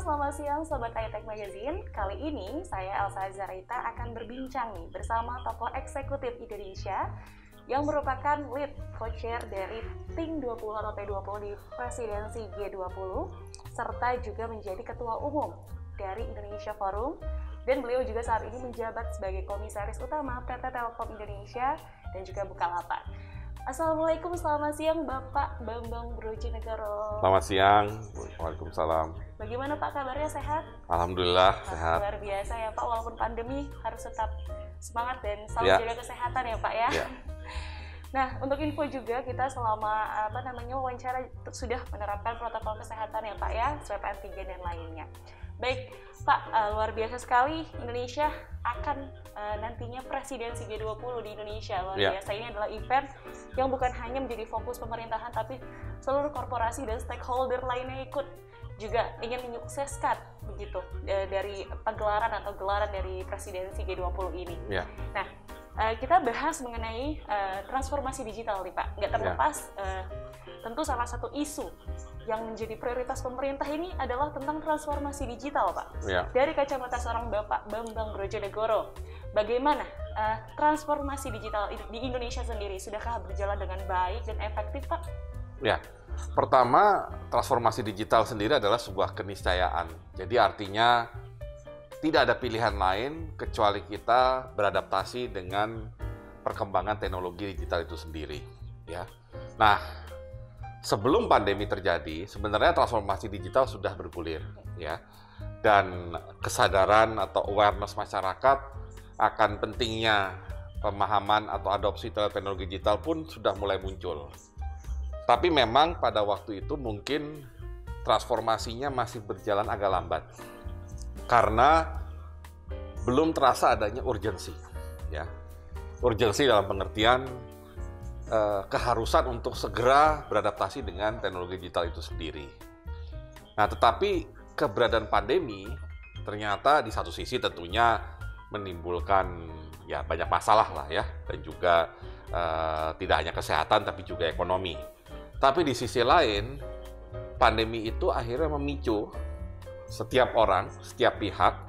Selamat siang Sobat iTech Magazine. Kali ini saya Elsa Zarita akan berbincang nih bersama tokoh eksekutif Indonesia yang merupakan lead co-chair dari Think 20 atau T20 di presidensi G20 serta juga menjadi ketua umum dari Indonesia Forum, dan beliau juga saat ini menjabat sebagai komisaris utama PT Telkom Indonesia dan juga Bukalapak. Assalamualaikum, selamat siang Bapak Bambang Brojonegoro. Selamat siang, waalaikumsalam. Bagaimana Pak kabarnya, sehat? Alhamdulillah sehat. Luar biasa ya Pak, walaupun pandemi harus tetap semangat dan selalu jaga kesehatan ya Pak ya. Nah, untuk info juga kita selama wawancara sudah menerapkan protokol kesehatan ya Pak ya, swab antigen dan lainnya. Baik Pak, luar biasa sekali Indonesia akan nantinya presidensi G20 di Indonesia. Luar biasa, ini adalah event yang bukan hanya menjadi fokus pemerintahan, tapi seluruh korporasi dan stakeholder lainnya ikut juga ingin menyukseskan begitu dari pagelaran atau gelaran dari presidensi G20 ini. Nah, kita bahas mengenai transformasi digital nih Pak. Nggak terlepas tentu salah satu isu yang menjadi prioritas pemerintah ini adalah tentang transformasi digital Pak. Dari kacamata seorang Bapak Bambang Brojonegoro, bagaimana transformasi digital di Indonesia sendiri? Sudahkah berjalan dengan baik dan efektif Pak? Ya, pertama transformasi digital sendiri adalah sebuah keniscayaan. Jadi artinya tidak ada pilihan lain kecuali kita beradaptasi dengan perkembangan teknologi digital itu sendiri. Ya, nah sebelum pandemi terjadi, sebenarnya transformasi digital sudah bergulir, ya, dan kesadaran atau awareness masyarakat akan pentingnya pemahaman atau adopsi teknologi digital pun sudah mulai muncul. Tapi memang pada waktu itu mungkin transformasinya masih berjalan agak lambat karena belum terasa adanya urgensi, ya. Urgensi dalam pengertian keharusan untuk segera beradaptasi dengan teknologi digital itu sendiri. Nah, tetapi keberadaan pandemi ternyata di satu sisi tentunya menimbulkan ya banyak masalah lah ya, dan juga tidak hanya kesehatan tapi juga ekonomi. Tapi di sisi lain, pandemi itu akhirnya memicu setiap orang, setiap pihak,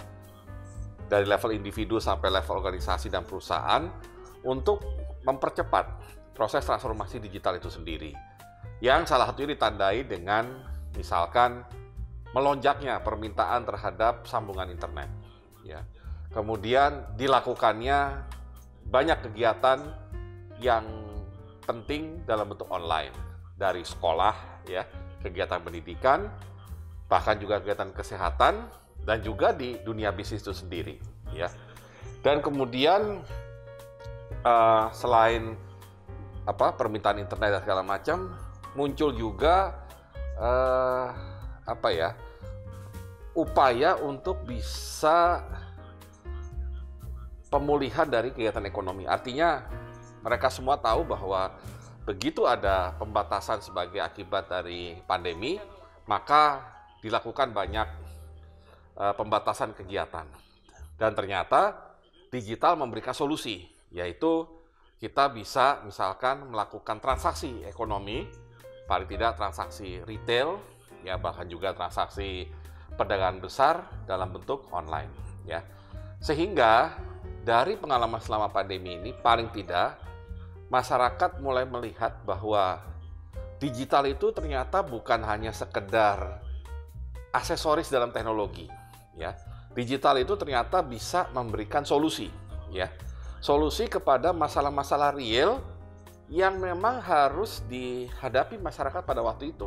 dari level individu sampai level organisasi dan perusahaan untuk mempercepat proses transformasi digital itu sendiri. Yang salah satunya ditandai dengan misalkan melonjaknya permintaan terhadap sambungan internet. Ya. Kemudian dilakukannya banyak kegiatan yang penting dalam bentuk online. Dari sekolah, ya, kegiatan pendidikan, bahkan juga kegiatan kesehatan, dan juga di dunia bisnis itu sendiri. Ya. Dan kemudian selain permintaan internet dan segala macam, muncul juga upaya untuk bisa pemulihan dari kegiatan ekonomi. Artinya mereka semua tahu bahwa begitu ada pembatasan sebagai akibat dari pandemi, maka dilakukan banyak pembatasan kegiatan. Dan ternyata digital memberikan solusi, yaitu kita bisa misalkan melakukan transaksi ekonomi, paling tidak transaksi retail, ya, bahkan juga transaksi perdagangan besar dalam bentuk online, ya. Sehingga dari pengalaman selama pandemi ini, paling tidak masyarakat mulai melihat bahwa digital itu ternyata bukan hanya sekedar aksesoris dalam teknologi, ya. Digital itu ternyata bisa memberikan solusi, ya. Solusi kepada masalah-masalah real yang memang harus dihadapi masyarakat pada waktu itu.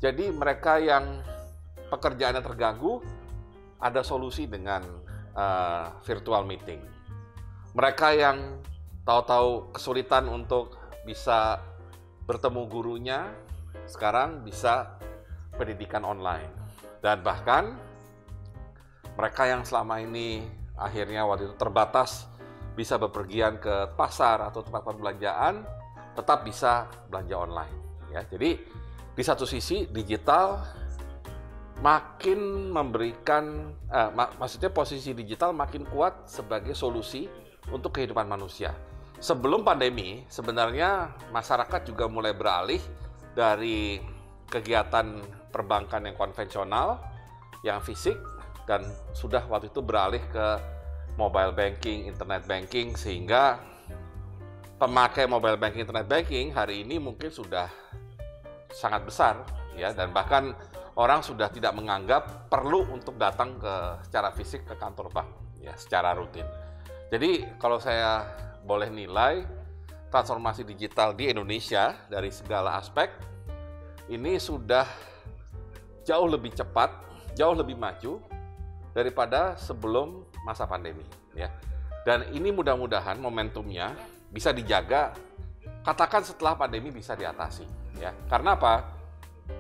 Jadi mereka yang pekerjaannya terganggu, ada solusi dengan virtual meeting. Mereka yang tahu-tahu kesulitan untuk bisa bertemu gurunya, sekarang bisa pendidikan online. Dan bahkan mereka yang selama ini akhirnya waktu itu terbatas bisa bepergian ke pasar atau tempat perbelanjaan, tetap bisa belanja online. Ya, jadi di satu sisi digital makin memberikan, maksudnya posisi digital makin kuat sebagai solusi untuk kehidupan manusia. Sebelum pandemi, sebenarnya masyarakat juga mulai beralih dari kegiatan perbankan yang konvensional, yang fisik, dan sudah waktu itu beralih ke mobile banking, internet banking, sehingga pemakai mobile banking, internet banking hari ini mungkin sudah sangat besar, ya, dan bahkan orang sudah tidak menganggap perlu untuk datang secara fisik ke kantor bank, ya, secara rutin. Jadi kalau saya boleh nilai transformasi digital di Indonesia dari segala aspek ini sudah jauh lebih cepat, jauh lebih maju daripada sebelum masa pandemi, ya. Dan ini mudah-mudahan momentumnya bisa dijaga, katakan setelah pandemi bisa diatasi, ya. Karena apa?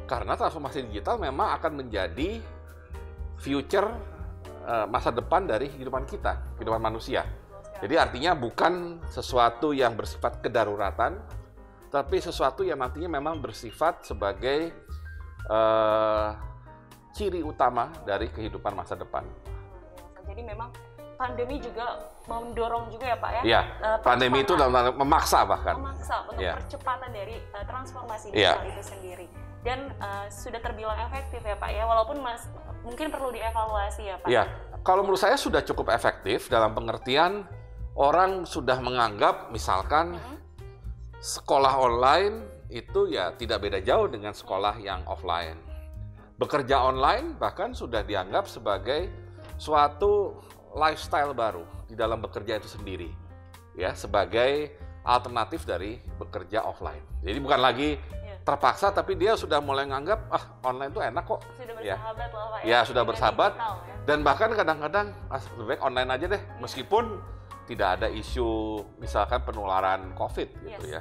Karena transformasi digital memang akan menjadi future masa depan dari kehidupan kita, kehidupan manusia. Jadi artinya bukan sesuatu yang bersifat kedaruratan, tapi sesuatu yang nantinya memang bersifat sebagai ciri utama dari kehidupan masa depan. Jadi memang pandemi juga mendorong juga ya Pak ya? Iya, pandemi itu memaksa bahkan. Memaksa untuk percepatan dari transformasi digital itu sendiri. Dan sudah terbilang efektif ya Pak ya, walaupun mungkin perlu dievaluasi ya Pak. Iya, kalau menurut saya sudah cukup efektif dalam pengertian orang sudah menganggap misalkan sekolah online itu ya tidak beda jauh dengan sekolah yang offline. Bekerja online bahkan sudah dianggap sebagai suatu lifestyle baru di dalam bekerja itu sendiri, ya, sebagai alternatif dari bekerja offline. Jadi bukan lagi terpaksa, tapi dia sudah mulai menganggap online itu enak kok. Sudah bersahabat loh Pak. Ya, sudah bersahabat. Digital, ya. Dan bahkan kadang-kadang lebih baik online aja deh, meskipun tidak ada isu misalkan penularan COVID gitu ya.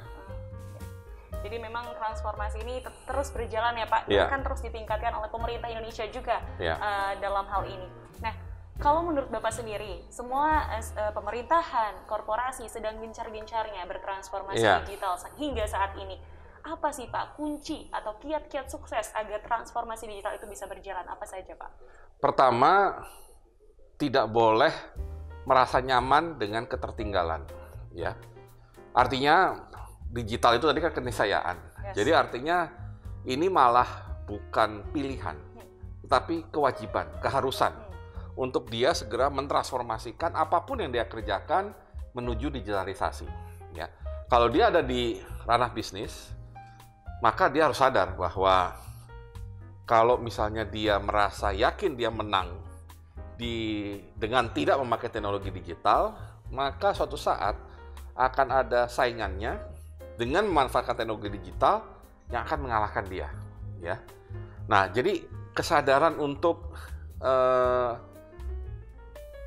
Jadi memang transformasi ini terus berjalan ya Pak, kan terus ditingkatkan oleh pemerintah Indonesia juga dalam hal ini. Nah, kalau menurut Bapak sendiri, semua pemerintahan, korporasi sedang gencar-gencarnya bertransformasi digital hingga saat ini. Apa sih Pak kunci atau kiat-kiat sukses agar transformasi digital itu bisa berjalan? Apa saja Pak? Pertama, tidak boleh merasa nyaman dengan ketertinggalan, ya. Artinya digital itu tadi kan keniscayaan. Jadi artinya ini malah bukan pilihan, tetapi kewajiban, keharusan untuk dia segera mentransformasikan apapun yang dia kerjakan menuju digitalisasi. Ya, kalau dia ada di ranah bisnis, maka dia harus sadar bahwa kalau misalnya dia merasa yakin dia menang dengan tidak memakai teknologi digital, maka suatu saat akan ada saingannya dengan memanfaatkan teknologi digital yang akan mengalahkan dia, ya. Nah, jadi kesadaran untuk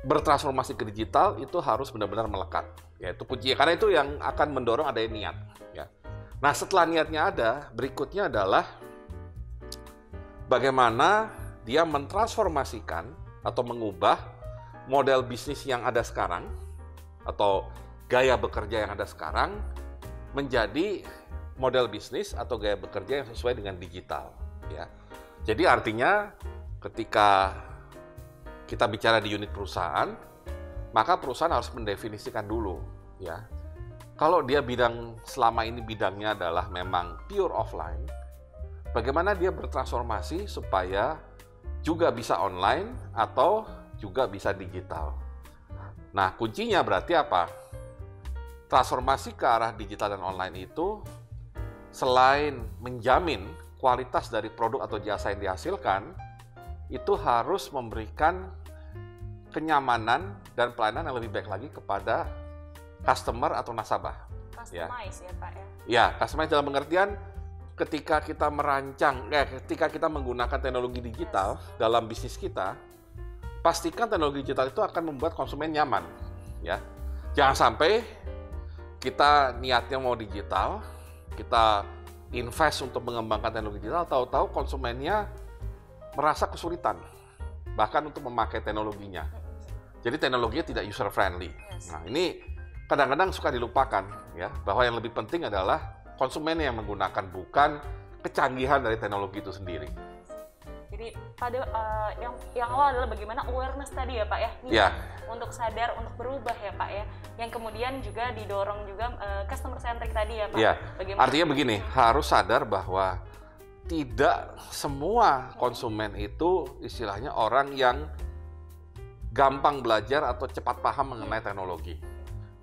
bertransformasi ke digital itu harus benar-benar melekat, yaitu kunci. Karena itu yang akan mendorong adanya niat, ya. Nah, setelah niatnya ada, berikutnya adalah bagaimana dia mentransformasikan atau mengubah model bisnis yang ada sekarang atau gaya bekerja yang ada sekarang menjadi model bisnis atau gaya bekerja yang sesuai dengan digital, ya. Jadi artinya ketika kita bicara di unit perusahaan, maka perusahaan harus mendefinisikan dulu, ya. Kalau dia selama ini bidangnya adalah memang pure offline, bagaimana dia bertransformasi supaya juga bisa online atau juga bisa digital. Nah, kuncinya berarti apa? Transformasi ke arah digital dan online itu selain menjamin kualitas dari produk atau jasa yang dihasilkan, itu harus memberikan kenyamanan dan pelayanan yang lebih baik lagi kepada customer atau nasabah. Customize ya Pak ya? Ya, customize dalam pengertian ketika kita ketika kita menggunakan teknologi digital dalam bisnis kita, pastikan teknologi digital itu akan membuat konsumen nyaman, ya. Jangan sampai kita niatnya mau digital, kita invest untuk mengembangkan teknologi digital, tahu-tahu konsumennya merasa kesulitan, bahkan untuk memakai teknologinya. Jadi teknologinya tidak user friendly. Yes. Nah, ini kadang-kadang suka dilupakan ya, bahwa yang lebih penting adalah konsumen yang menggunakan, bukan kecanggihan dari teknologi itu sendiri. Jadi pada yang awal adalah bagaimana awareness tadi ya Pak ya, Ya. Untuk sadar, untuk berubah ya Pak ya. Yang kemudian juga didorong juga customer centric tadi ya Pak. Ya. Bagaimana? Artinya begini, harus sadar bahwa tidak semua konsumen itu istilahnya orang yang gampang belajar atau cepat paham mengenai teknologi.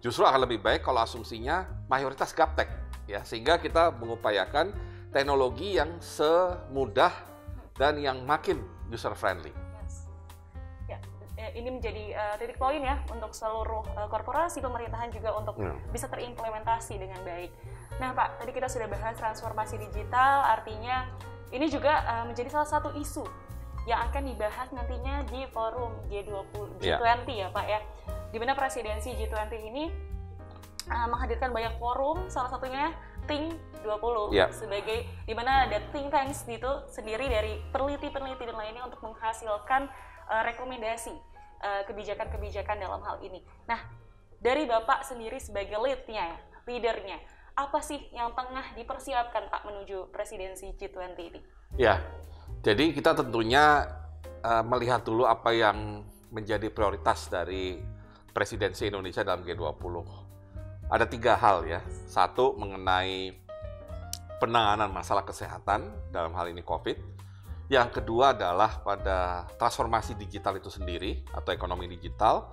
Justru akan lebih baik kalau asumsinya mayoritas gaptek ya, sehingga kita mengupayakan teknologi yang semudah dan yang makin user friendly. Yes. Ya, ini menjadi titik poin ya untuk seluruh korporasi, pemerintahan juga untuk bisa terimplementasi dengan baik. Nah Pak, tadi kita sudah bahas transformasi digital, artinya ini juga menjadi salah satu isu yang akan dibahas nantinya di forum G20 ya Pak ya. Di mana presidensi G20 ini menghadirkan banyak forum, salah satunya Think 20 sebagai di mana ada think tanks gitu sendiri dari peneliti-peneliti dan lainnya untuk menghasilkan rekomendasi kebijakan-kebijakan dalam hal ini. Nah, dari Bapak sendiri sebagai leadernya, apa sih yang tengah dipersiapkan Pak menuju presidensi G20 ini? Ya, jadi kita tentunya melihat dulu apa yang menjadi prioritas dari presidensi Indonesia dalam G20. Ada 3 hal ya. Satu, mengenai penanganan masalah kesehatan, dalam hal ini COVID. Yang kedua adalah pada transformasi digital itu sendiri atau ekonomi digital.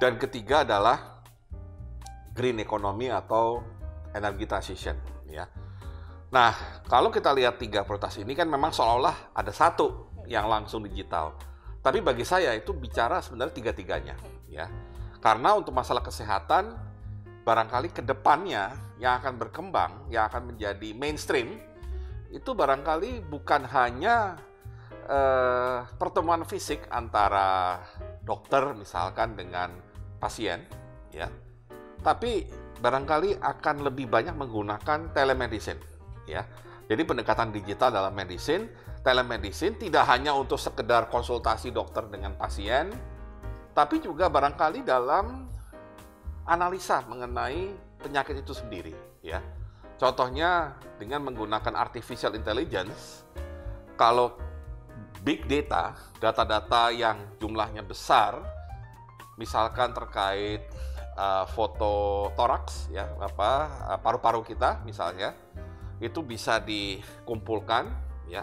Dan ketiga adalah green economy atau energy transition ya. Nah, kalau kita lihat 3 prioritas ini kan memang seolah-olah ada satu yang langsung digital. Tapi bagi saya itu bicara sebenarnya 3-tiganya ya. Karena untuk masalah kesehatan barangkali ke depannya yang akan berkembang, yang akan menjadi mainstream, itu barangkali bukan hanya pertemuan fisik antara dokter misalkan dengan pasien, ya, tapi barangkali akan lebih banyak menggunakan telemedicine, ya. Jadi pendekatan digital dalam telemedicine tidak hanya untuk sekedar konsultasi dokter dengan pasien, tapi juga barangkali dalam analisa mengenai penyakit itu sendiri ya. Contohnya dengan menggunakan artificial intelligence, kalau big data, data-data yang jumlahnya besar, misalkan terkait foto toraks ya, paru-paru kita misalnya, itu bisa dikumpulkan ya.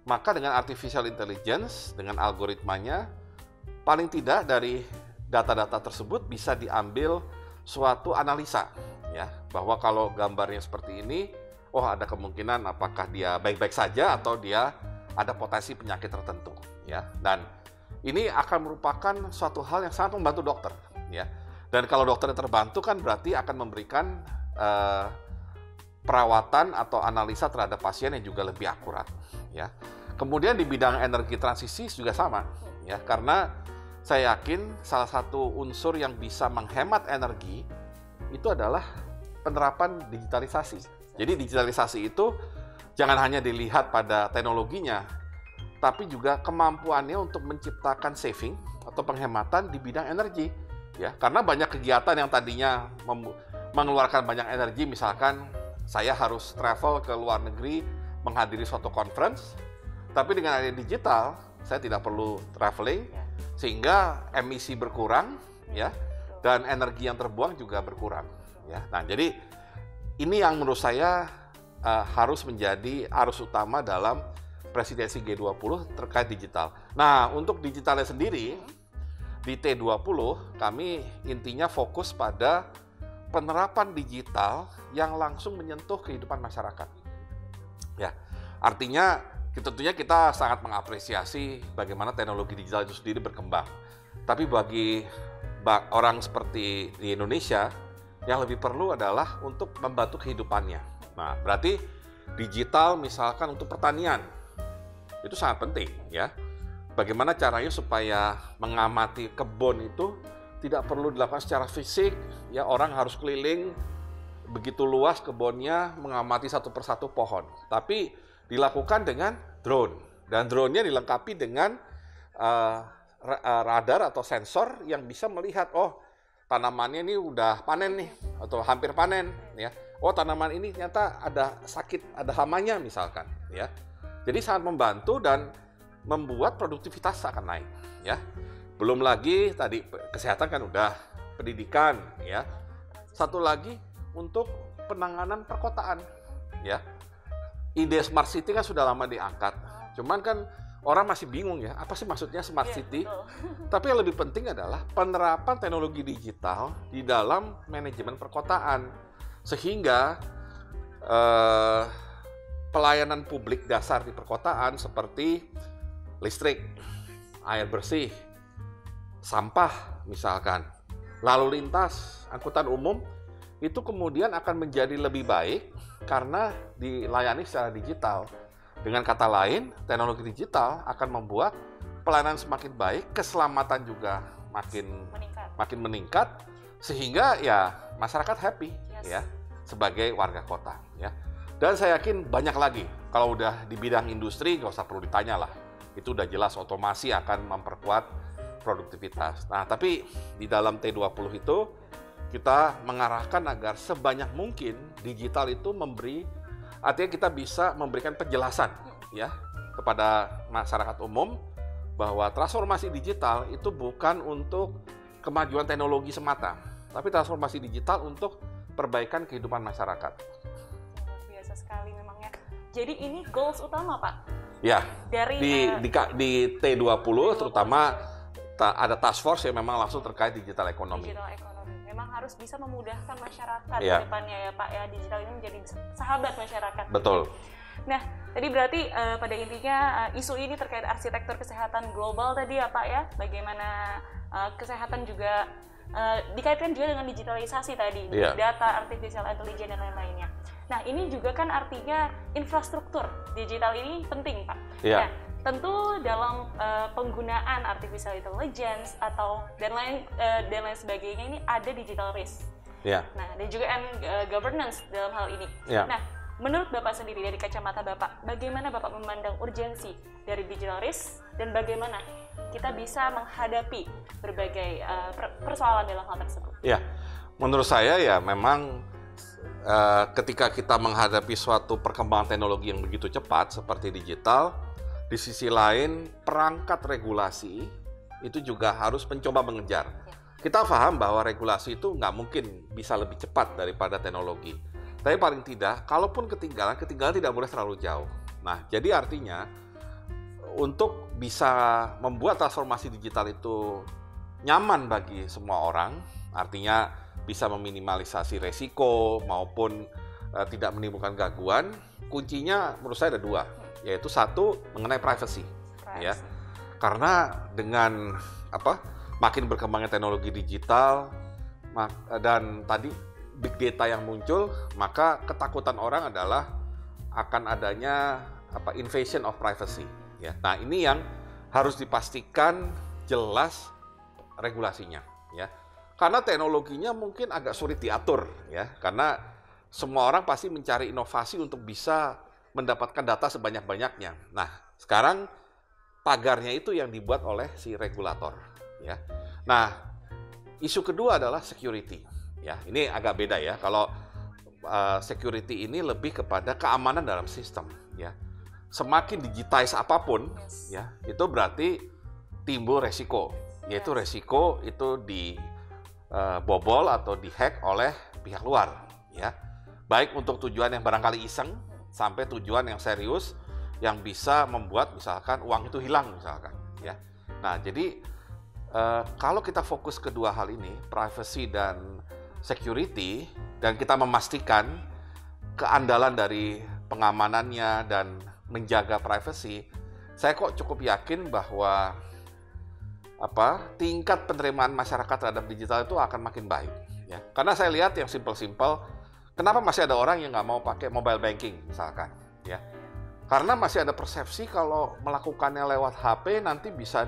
Maka dengan artificial intelligence, dengan algoritmanya, paling tidak dari data-data tersebut bisa diambil suatu analisa ya, bahwa kalau gambarnya seperti ini, oh ada kemungkinan apakah dia baik-baik saja atau dia ada potensi penyakit tertentu ya. Dan ini akan merupakan suatu hal yang sangat membantu dokter ya. Dan kalau dokternya terbantu kan berarti akan memberikan perawatan atau analisa terhadap pasien yang juga lebih akurat ya. Kemudian di bidang energi transisi juga sama ya, karena saya yakin salah satu unsur yang bisa menghemat energi itu adalah penerapan digitalisasi. Jadi digitalisasi itu jangan hanya dilihat pada teknologinya, tapi juga kemampuannya untuk menciptakan saving atau penghematan di bidang energi. Ya, karena banyak kegiatan yang tadinya mengeluarkan banyak energi, misalkan saya harus travel ke luar negeri menghadiri suatu conference, tapi dengan adanya digital saya tidak perlu traveling, sehingga emisi berkurang ya, dan energi yang terbuang juga berkurang ya. Nah, jadi ini yang menurut saya harus menjadi arus utama dalam presidensi G20 terkait digital. Nah, untuk digitalnya sendiri di T20 kami intinya fokus pada penerapan digital yang langsung menyentuh kehidupan masyarakat. Ya, artinya tentunya kita sangat mengapresiasi bagaimana teknologi digital itu sendiri berkembang. Tapi bagi orang seperti di Indonesia, yang lebih perlu adalah untuk membantu kehidupannya. Nah, berarti digital misalkan untuk pertanian, itu sangat penting ya. Bagaimana caranya supaya mengamati kebun itu tidak perlu dilakukan secara fisik, ya orang harus keliling begitu luas kebunnya mengamati satu persatu pohon. Tapi dilakukan dengan drone, dan drone-nya dilengkapi dengan radar atau sensor yang bisa melihat, oh tanamannya ini udah panen nih atau hampir panen ya. Oh tanaman ini ternyata ada sakit, ada hamanya misalkan ya. Jadi sangat membantu dan membuat produktivitas akan naik ya. Belum lagi tadi kesehatan kan udah, pendidikan ya. Satu lagi untuk penanganan perkotaan ya. Ide smart city kan sudah lama diangkat. Cuman kan orang masih bingung ya, apa sih maksudnya smart city? Tapi yang lebih penting adalah penerapan teknologi digital di dalam manajemen perkotaan. Sehingga pelayanan publik dasar di perkotaan seperti listrik, air bersih, sampah misalkan, lalu lintas, angkutan umum, itu kemudian akan menjadi lebih baik karena dilayani secara digital. Dengan kata lain, teknologi digital akan membuat pelayanan semakin baik, keselamatan juga makin meningkat, sehingga ya masyarakat happy ya sebagai warga kota ya. Dan saya yakin banyak lagi. Kalau udah di bidang industri nggak usah perlu ditanya lah. Itu udah jelas otomasi akan memperkuat produktivitas. Nah, tapi di dalam T20 itu kita mengarahkan agar sebanyak mungkin digital itu artinya kita bisa memberikan penjelasan ya kepada masyarakat umum bahwa transformasi digital itu bukan untuk kemajuan teknologi semata, tapi transformasi digital untuk perbaikan kehidupan masyarakat. Biasa sekali memang ya. Jadi ini goals utama, Pak? Ya, di T20 terutama ada task force yang memang langsung terkait digital ekonomi. Memang harus bisa memudahkan masyarakat ke depannya ya Pak ya, digital ini menjadi sahabat masyarakat. Betul. Nah, tadi berarti pada intinya isu ini terkait arsitektur kesehatan global tadi ya Pak ya, bagaimana kesehatan juga dikaitkan juga dengan digitalisasi tadi, data, artificial intelligence dan lain-lainnya. Nah, ini juga kan artinya infrastruktur digital ini penting Pak. Nah, tentu dalam penggunaan artificial intelligence atau dan lain sebagainya ini ada digital risk. Nah, dan juga governance dalam hal ini. Nah, menurut Bapak sendiri dari kacamata Bapak, bagaimana Bapak memandang urgensi dari digital risk dan bagaimana kita bisa menghadapi berbagai persoalan dalam hal tersebut? Ya, menurut saya ya memang ketika kita menghadapi suatu perkembangan teknologi yang begitu cepat seperti digital, di sisi lain perangkat regulasi itu juga harus mencoba mengejar. Kita paham bahwa regulasi itu nggak mungkin bisa lebih cepat daripada teknologi. Tapi paling tidak, kalaupun ketinggalan tidak boleh terlalu jauh. Nah, jadi artinya untuk bisa membuat transformasi digital itu nyaman bagi semua orang, artinya bisa meminimalisasi resiko maupun tidak menimbulkan gangguan, kuncinya menurut saya ada dua, yaitu satu mengenai privacy. Ya. Karena dengan makin berkembangnya teknologi digital dan tadi big data yang muncul, maka ketakutan orang adalah akan adanya invasion of privacy. Ya. Nah, ini yang harus dipastikan jelas regulasinya. Ya. Karena teknologinya mungkin agak sulit diatur, ya. Karena semua orang pasti mencari inovasi untuk bisa mendapatkan data sebanyak-banyaknya. Nah, sekarang pagarnya itu yang dibuat oleh si regulator, ya. Nah, isu kedua adalah security. Ya, ini agak beda ya. Kalau security ini lebih kepada keamanan dalam sistem, ya. Semakin digitize apapun, ya, itu berarti timbul resiko, yaitu resiko itu dibobol atau dihack oleh pihak luar, ya. Baik untuk tujuan yang barangkali iseng sampai tujuan yang serius yang bisa membuat misalkan uang itu hilang misalkan, ya. Nah, jadi kalau kita fokus kedua hal ini, privacy dan security, dan kita memastikan keandalan dari pengamanannya dan menjaga privacy, saya kok cukup yakin bahwa tingkat penerimaan masyarakat terhadap digital itu akan makin baik, ya. Karena saya lihat yang simpel-simpel, kenapa masih ada orang yang nggak mau pakai mobile banking misalkan, ya? Karena masih ada persepsi kalau melakukannya lewat HP nanti bisa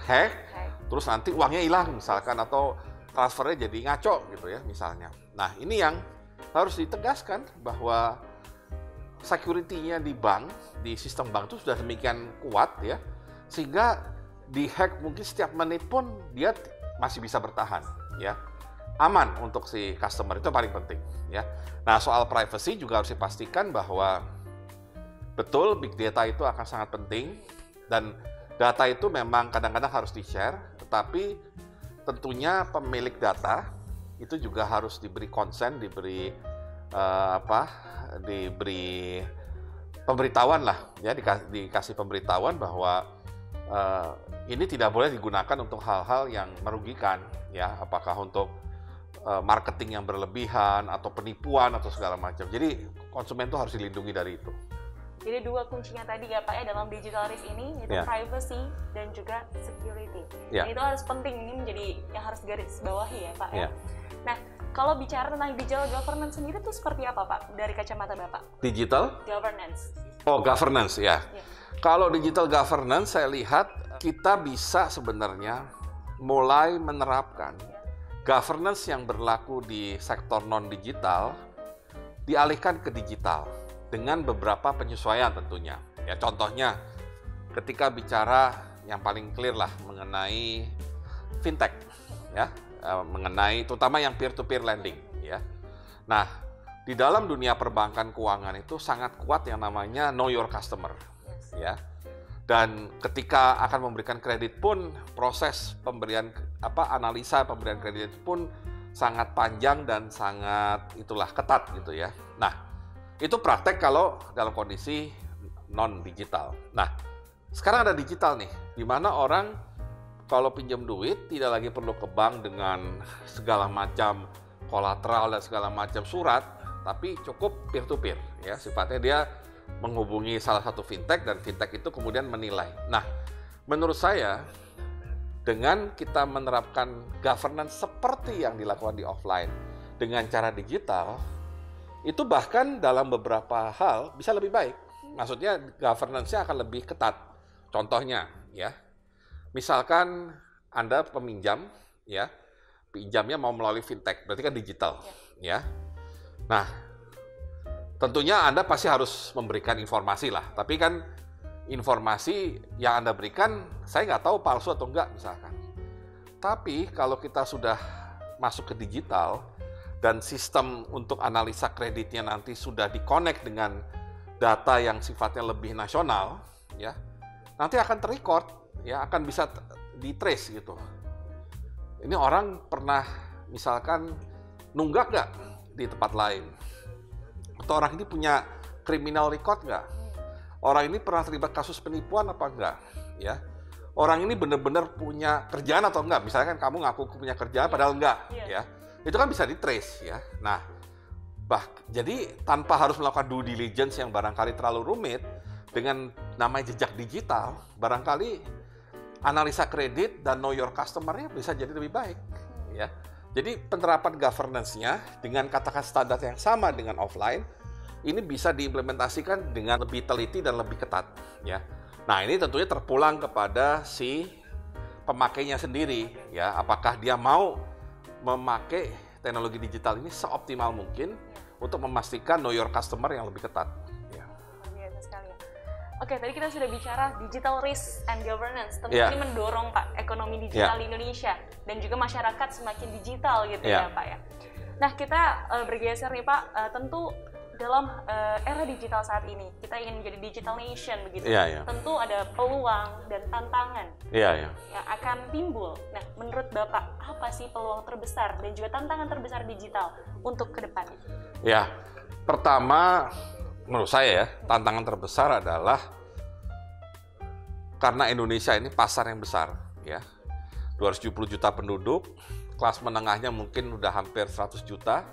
hack, terus nanti uangnya hilang misalkan atau transfernya jadi ngaco gitu ya misalnya. Nah, ini yang harus ditegaskan bahwa security-nya di bank, di sistem bank itu sudah demikian kuat ya, sehingga di-hack mungkin setiap menit pun dia masih bisa bertahan ya. Aman untuk si customer, itu paling penting ya. Nah, soal privacy juga harus dipastikan bahwa betul big data itu akan sangat penting, dan data itu memang kadang-kadang harus di-share, tetapi tentunya pemilik data itu juga harus diberi consent, diberi diberi pemberitahuan lah ya, dikasih pemberitahuan bahwa ini tidak boleh digunakan untuk hal-hal yang merugikan ya, apakah untuk marketing yang berlebihan atau penipuan atau segala macam. Jadi konsumen itu harus dilindungi dari itu. Jadi dua kuncinya tadi ya Pak ya dalam digital risk ini, yaitu privacy dan juga security. Itu harus penting, ini menjadi yang harus garis bawahi ya Pak ya. Nah, kalau bicara tentang digital governance sendiri itu seperti apa Pak dari kacamata Bapak? Digital Governance. Oh, governance ya. Kalau digital governance saya lihat kita bisa sebenarnya mulai menerapkan governance yang berlaku di sektor non-digital dialihkan ke digital dengan beberapa penyesuaian tentunya. Ya, contohnya ketika bicara yang paling clear lah mengenai fintech ya, mengenai terutama yang peer-to-peer lending ya. Nah, di dalam dunia perbankan keuangan itu sangat kuat yang namanya know your customer ya. Dan ketika akan memberikan kredit pun proses pemberian analisa pemberian kredit pun sangat panjang dan sangat ketat gitu ya. Nah, itu praktek kalau dalam kondisi non digital. Nah, sekarang ada digital nih, di mana orang kalau pinjam duit tidak lagi perlu ke bank dengan segala macam kolateral dan segala macam surat, tapi cukup peer to peer ya, sifatnya dia menghubungi salah satu fintech dan fintech itu kemudian menilai. Nah, menurut saya dengan kita menerapkan governance seperti yang dilakukan di offline dengan cara digital, itu bahkan dalam beberapa hal bisa lebih baik. Maksudnya governance-nya akan lebih ketat. Contohnya ya, misalkan Anda peminjam ya, pinjamnya mau melalui fintech, berarti kan digital ya. Nah, tentunya Anda pasti harus memberikan informasi lah, tapi kan informasi yang Anda berikan saya nggak tahu palsu atau enggak misalkan. Tapi kalau kita sudah masuk ke digital dan sistem untuk analisa kreditnya nanti sudah di-connect dengan data yang sifatnya lebih nasional ya, nanti akan ter-record ya, akan bisa di-trace gitu. Ini orang pernah misalkan nunggak nggak di tempat lain? Atau orang ini punya criminal record nggak? Orang ini pernah terlibat kasus penipuan apa enggak? Ya, orang ini benar-benar punya kerjaan atau enggak? Misalkan kamu ngaku punya kerjaan padahal enggak, ya. Itu kan bisa di-trace ya. Nah, jadi tanpa harus melakukan due diligence yang barangkali terlalu rumit, dengan namanya jejak digital, barangkali analisa kredit dan know your customer-nya bisa jadi lebih baik ya. Jadi penerapan governance-nya dengan katakan standar yang sama dengan offline, ini bisa diimplementasikan dengan lebih teliti dan lebih ketat ya. Nah, ini tentunya terpulang kepada si pemakainya sendiri ya, apakah dia mau memakai teknologi digital ini seoptimal mungkin untuk memastikan know your customer yang lebih ketat. Ya. Biasa sekali. Oke, tadi kita sudah bicara digital risk and governance. Tentu ini mendorong Pak ekonomi digital di Indonesia dan juga masyarakat semakin digital gitu ya Pak ya. Nah, kita bergeser nih Pak, tentu dalam era digital saat ini kita ingin menjadi digital nation begitu. Tentu ada peluang dan tantangan yang akan timbul. Nah, menurut Bapak apa sih peluang terbesar dan juga tantangan terbesar digital untuk ke depan? Ya, pertama menurut saya ya, tantangan terbesar adalah karena Indonesia ini pasar yang besar ya. 270 juta penduduk, kelas menengahnya mungkin udah hampir 100 juta.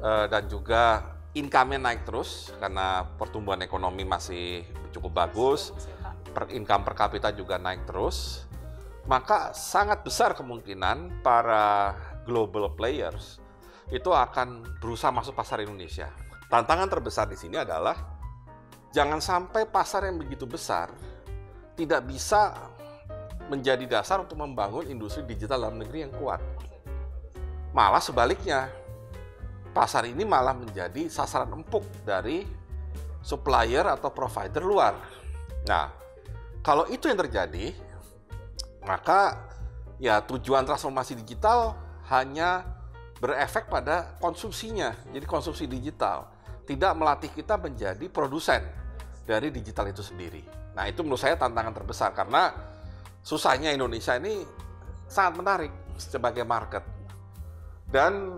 Dan juga income-nya naik terus karena pertumbuhan ekonomi masih cukup bagus, income per kapita juga naik terus, maka sangat besar kemungkinan para global players itu akan berusaha masuk pasar Indonesia. Tantangan terbesar di sini adalah jangan sampai pasar yang begitu besar tidak bisa menjadi dasar untuk membangun industri digital dalam negeri yang kuat. Malah sebaliknya, pasar ini malah menjadi sasaran empuk dari supplier atau provider luar. Nah, kalau itu yang terjadi, maka ya tujuan transformasi digital hanya berefek pada konsumsinya. Jadi konsumsi digital tidak melatih kita menjadi produsen dari digital itu sendiri. Nah, itu menurut saya tantangan terbesar karena susahnya Indonesia ini sangat menarik sebagai market. Dan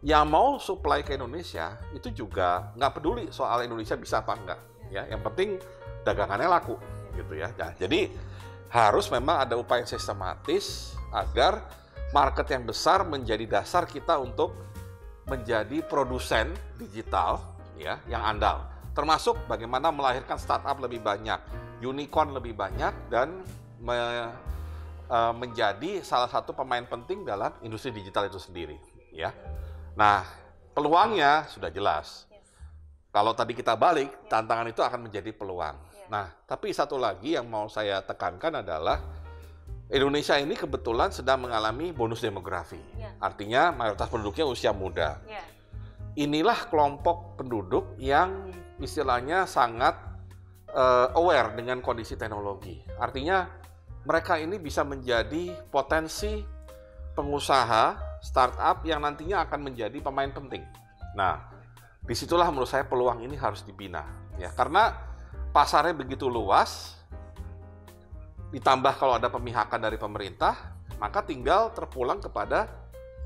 yang mau supply ke Indonesia itu juga nggak peduli soal Indonesia bisa apa enggak. Ya, yang penting dagangannya laku, gitu ya. Nah, jadi harus memang ada upaya sistematis agar market yang besar menjadi dasar kita untuk menjadi produsen digital, ya, yang andal. Termasuk bagaimana melahirkan startup lebih banyak, unicorn lebih banyak, dan menjadi salah satu pemain penting dalam industri digital itu sendiri, ya. Nah, peluangnya sudah jelas. Kalau tadi kita balik, tantangan itu akan menjadi peluang. Nah, tapi satu lagi yang mau saya tekankan adalah Indonesia ini kebetulan sedang mengalami bonus demografi. Artinya mayoritas penduduknya usia muda. Inilah kelompok penduduk yang istilahnya sangat aware dengan kondisi teknologi. Artinya mereka ini bisa menjadi potensi pengusaha startup yang nantinya akan menjadi pemain penting. Nah, disitulah menurut saya peluang ini harus dibina, ya, karena pasarnya begitu luas, ditambah kalau ada pemihakan dari pemerintah, maka tinggal terpulang kepada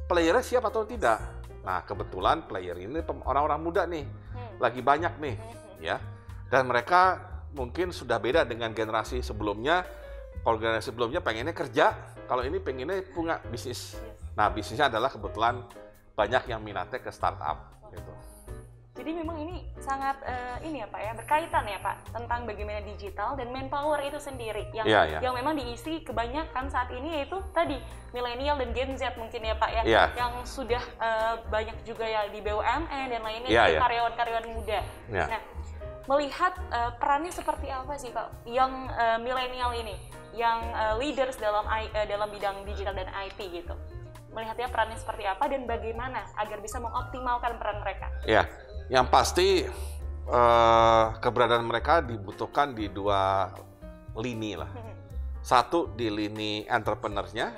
playernya siap atau tidak. Nah, kebetulan player ini orang-orang muda nih, lagi banyak nih, ya, dan mereka mungkin sudah beda dengan generasi sebelumnya. Kalau generasi sebelumnya pengennya kerja, kalau ini pengennya punya bisnis. Nah, bisnisnya adalah kebetulan banyak yang minatnya ke startup, gitu. Jadi memang ini sangat ini ya Pak ya, berkaitan ya Pak tentang bagaimana digital dan manpower itu sendiri yang memang diisi kebanyakan saat ini, yaitu tadi milenial dan Gen Z mungkin ya Pak ya, yang sudah banyak juga ya di BUMN dan lainnya, karyawan-karyawan muda. Nah, melihat perannya seperti apa sih Pak yang milenial ini, yang leaders dalam bidang digital dan IT gitu, melihatnya perannya seperti apa dan bagaimana agar bisa mengoptimalkan peran mereka? Ya, yang pasti keberadaan mereka dibutuhkan di dua lini lah. Satu di lini entrepreneur-nya,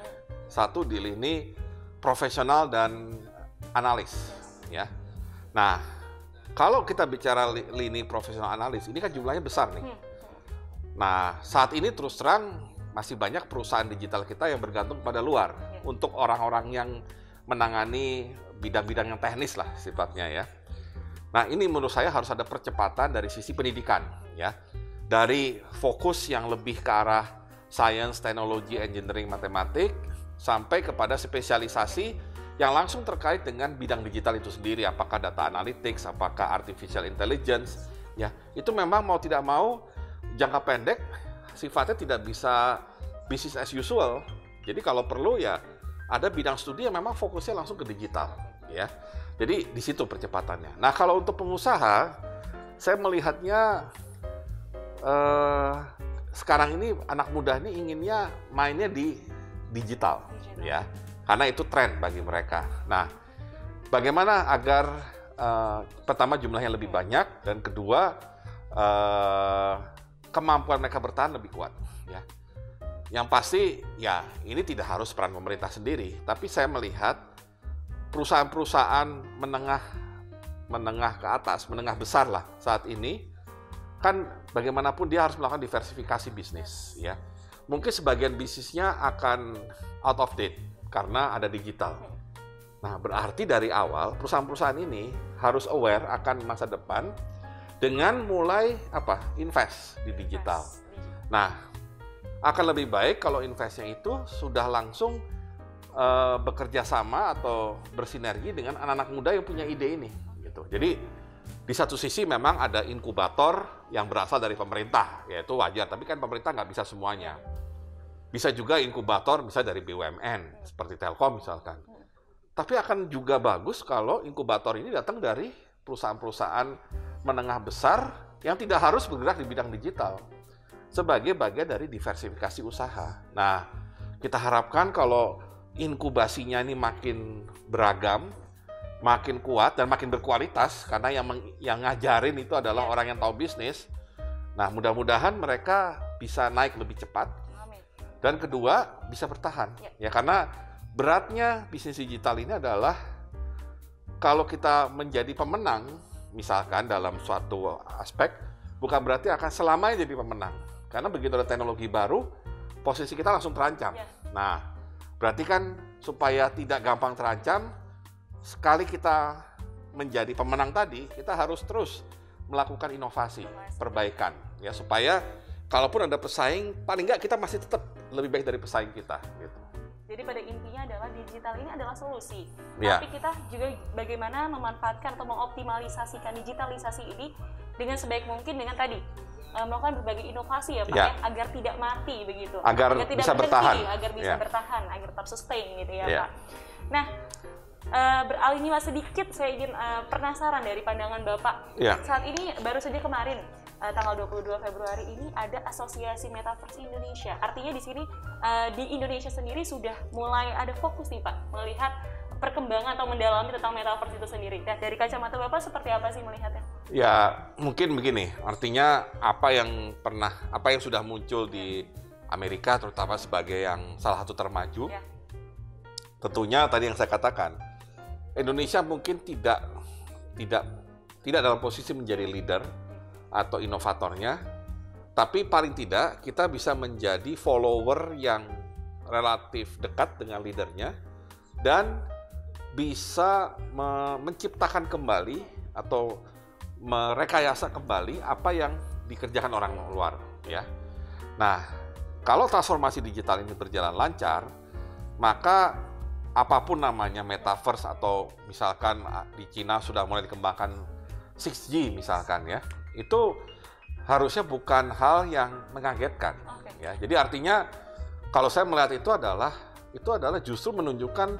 satu di lini profesional dan analis, ya. Nah, kalau kita bicara lini profesional analis, ini kan jumlahnya besar nih. Nah, saat ini terus terang masih banyak perusahaan digital kita yang bergantung pada luar untuk orang-orang yang menangani bidang-bidang yang teknis lah sifatnya, ya. Nah, ini menurut saya harus ada percepatan dari sisi pendidikan, ya. Dari fokus yang lebih ke arah science, teknologi, engineering, matematik, sampai kepada spesialisasi yang langsung terkait dengan bidang digital itu sendiri, apakah data analytics, apakah artificial intelligence, ya. Itu memang mau tidak mau jangka pendek sifatnya tidak bisa business as usual. Jadi kalau perlu ya ada bidang studi yang memang fokusnya langsung ke digital, ya. Jadi di situ percepatannya. Nah, kalau untuk pengusaha, saya melihatnya sekarang ini anak muda ini inginnya mainnya di digital, ya. Karena itu tren bagi mereka. Nah, bagaimana agar pertama jumlahnya lebih banyak dan kedua kemampuan mereka bertahan lebih kuat, ya. Yang pasti ya ini tidak harus peran pemerintah sendiri, tapi saya melihat perusahaan-perusahaan menengah ke atas, menengah besar lah saat ini, kan bagaimanapun dia harus melakukan diversifikasi bisnis, ya. Mungkin sebagian bisnisnya akan out of date karena ada digital. Nah, berarti dari awal perusahaan-perusahaan ini harus aware akan masa depan dengan mulai invest di digital. Nah, akan lebih baik kalau investnya itu sudah langsung bekerja sama atau bersinergi dengan anak-anak muda yang punya ide ini, gitu. Jadi di satu sisi memang ada inkubator yang berasal dari pemerintah, yaitu wajar. Tapi kan pemerintah nggak bisa semuanya. Bisa juga inkubator bisa dari BUMN seperti Telkom misalkan. Tapi akan juga bagus kalau inkubator ini datang dari perusahaan-perusahaan menengah besar yang tidak harus bergerak di bidang digital sebagai bagian dari diversifikasi usaha. Nah, kita harapkan kalau inkubasinya ini makin beragam, makin kuat dan makin berkualitas karena yang ngajarin itu adalah orang yang tahu bisnis. Nah, mudah-mudahan mereka bisa naik lebih cepat. Dan kedua, bisa bertahan. Ya, karena beratnya bisnis digital ini adalah kalau kita menjadi pemenang, misalkan dalam suatu aspek, bukan berarti akan selamanya jadi pemenang. Karena begitu ada teknologi baru, posisi kita langsung terancam. Nah, berarti kan supaya tidak gampang terancam, sekali kita menjadi pemenang tadi, kita harus terus melakukan inovasi, perbaikan, ya supaya kalaupun ada pesaing, paling nggak kita masih tetap lebih baik dari pesaing kita. Gitu. Jadi pada intinya adalah digital ini adalah solusi, tapi kita juga bagaimana memanfaatkan atau mengoptimalisasikan digitalisasi ini dengan sebaik mungkin dengan tadi melakukan berbagai inovasi ya Pak ya, agar tidak mati begitu, agar tidak bisa bertahan, agar bisa bertahan, agar tetap sustain gitu ya Pak. Nah, beralih nih Mas sedikit, saya ingin penasaran dari pandangan Bapak. Saat ini baru saja kemarin tanggal 22 Februari ini ada Asosiasi Metaverse Indonesia. Artinya di sini di Indonesia sendiri sudah mulai ada fokus nih Pak melihat perkembangan atau mendalami tentang Metaverse itu sendiri. Nah, dari kacamata Bapak seperti apa sih melihatnya? Ya, mungkin begini. Artinya apa yang sudah muncul di Amerika terutama sebagai yang salah satu termaju. Tentunya tadi yang saya katakan, Indonesia mungkin tidak dalam posisi menjadi leader atau inovatornya, tapi paling tidak kita bisa menjadi follower yang relatif dekat dengan leadernya dan bisa menciptakan kembali atau merekayasa kembali apa yang dikerjakan orang luar, ya. Nah, kalau transformasi digital ini berjalan lancar, maka apapun namanya metaverse atau misalkan di Cina sudah mulai dikembangkan 6G misalkan ya, itu harusnya bukan hal yang mengagetkan. Ya, jadi artinya kalau saya melihat itu adalah justru menunjukkan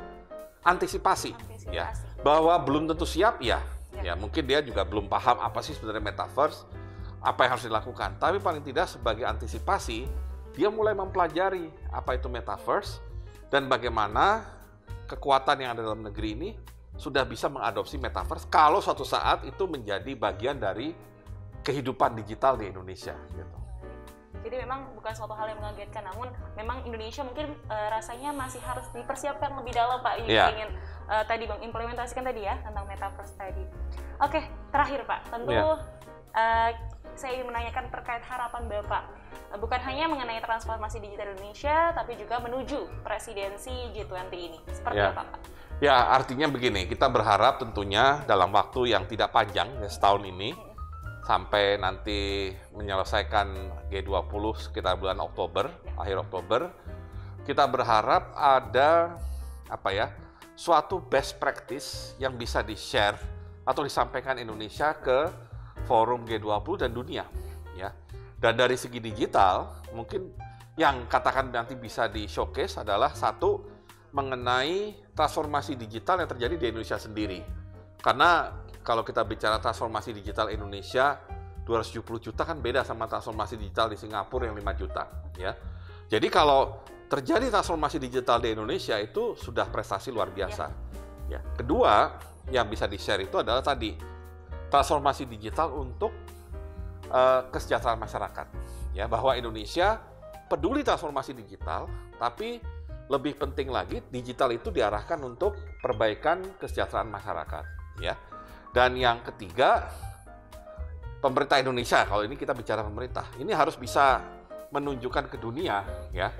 antisipasi. Ya, bahwa belum tentu siap ya mungkin dia juga belum paham apa sih sebenarnya metaverse, apa yang harus dilakukan. Tapi paling tidak sebagai antisipasi dia mulai mempelajari apa itu metaverse dan bagaimana kekuatan yang ada dalam negeri ini sudah bisa mengadopsi metaverse kalau suatu saat itu menjadi bagian dari kehidupan digital di Indonesia gitu. Jadi memang bukan suatu hal yang mengagetkan, namun memang Indonesia mungkin rasanya masih harus dipersiapkan lebih dalam Pak, ingin tadi mengimplementasikan tadi ya tentang metaverse tadi. Oke, terakhir Pak, tentu saya ingin menanyakan terkait harapan Bapak, bukan hanya mengenai transformasi digital Indonesia, tapi juga menuju presidensi G20 ini. Seperti apa Pak? Ya, artinya begini, kita berharap tentunya dalam waktu yang tidak panjang, setahun ini, sampai nanti menyelesaikan G20 sekitar bulan Oktober, akhir Oktober, kita berharap ada suatu best practice yang bisa di-share atau disampaikan Indonesia ke forum G20 dan dunia, ya. Dan dari segi digital, mungkin yang katakan nanti bisa di-showcase adalah satu mengenai transformasi digital yang terjadi di Indonesia sendiri. Karena kalau kita bicara transformasi digital Indonesia 270 juta kan beda sama transformasi digital di Singapura yang 5 juta, ya. Jadi kalau terjadi transformasi digital di Indonesia itu sudah prestasi luar biasa. Ya. Kedua, yang bisa di-share itu adalah tadi transformasi digital untuk kesejahteraan masyarakat. Ya, bahwa Indonesia peduli transformasi digital, tapi lebih penting lagi digital itu diarahkan untuk perbaikan kesejahteraan masyarakat, ya. Dan yang ketiga, pemerintah Indonesia, kalau ini kita bicara pemerintah, ini harus bisa menunjukkan ke dunia, ya.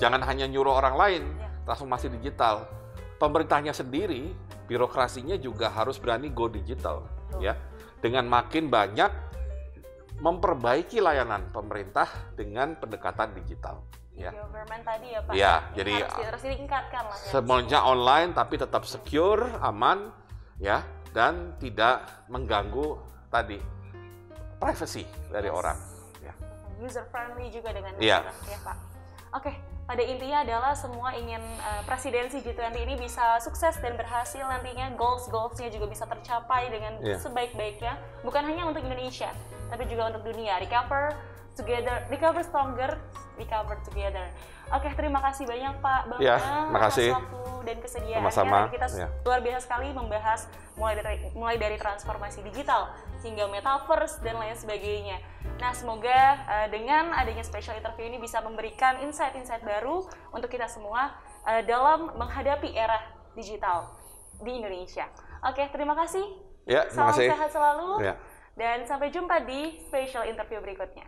Jangan hanya nyuruh orang lain transformasi digital. Pemerintahnya sendiri, birokrasinya juga harus berani go digital, ya. Dengan makin banyak memperbaiki layanan pemerintah dengan pendekatan digital. Ya. Government tadi ya Pak. Ya, jadi harus ditingkatkan lah. Semuanya online tapi tetap secure, aman, ya. Dan tidak mengganggu tadi privacy dari orang. Ya. User friendly juga dengan ya Pak. Oke, pada intinya adalah semua ingin presidensi G20 ini bisa sukses dan berhasil nantinya, goals-goalsnya juga bisa tercapai dengan sebaik-baiknya. Bukan hanya untuk Indonesia, tapi juga untuk dunia. Recover together, recover stronger, recover together. Oke, terima kasih banyak Pak Bambang atas waktu dan kesediaannya. Sama-sama. Kita luar biasa sekali membahas mulai dari transformasi digital hingga metaverse dan lain sebagainya. Nah, semoga dengan adanya special interview ini bisa memberikan insight-insight baru untuk kita semua dalam menghadapi era digital di Indonesia. Oke, terima kasih. Terima kasih. Salam sehat selalu. Dan sampai jumpa di special interview berikutnya.